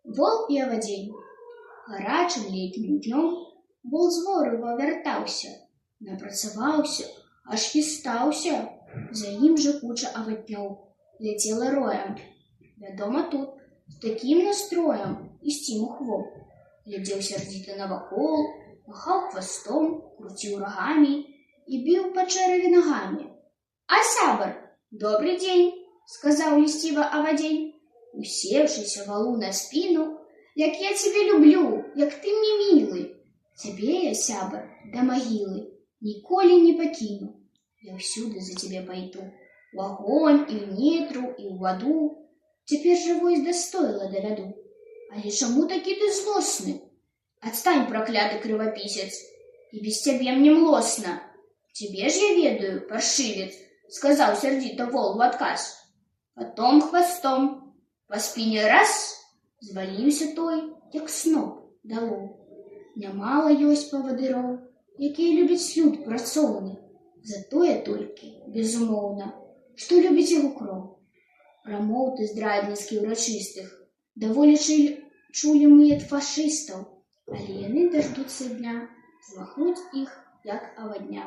Вол і авадзень. Гарачым летнім днём вол з ворыва вяртаўся, напрацаваўся, аж хістаўся. За ім жа куча аваднёў ляцела роем. Вядома, тут з такім настроем ісці мог вол. Глядзеў сярдзіта навакол, махаў хвастом, круціў рагамі і біў па чэраве нагамі. «А, сябар, добрый дзень!» — сказаў лісціва авадзень, усеўшыся валу на спіну. «Як я цябе люблю, як ты мне мілы! Цябе я, сябар, да магілы ніколі не пакіну. Я ўсюды за цябе пайду, у агонь і ў нетру і ў ваду. Цяпер жа вось да стойла давяду. Але чаму такі ты злосны? Адстань, пракляты крывапісец, і без цябе мне млосна. Цябе ж я ведаю, паршывец!» — сказаў сярдзіта вол у адказ. Потом хвастом па спіне раз зваліўся той, як сноп далоў. Нямала ёсць павадыроў, якія любяць люд працоўны, затое толькі, безумоўна, што любіць яго кроў. Прамоўты здрадніцкіх урачыстых даволі чулі мы ад фашыстаў, але яны даждуцца дня змахнуць іх, як авадня.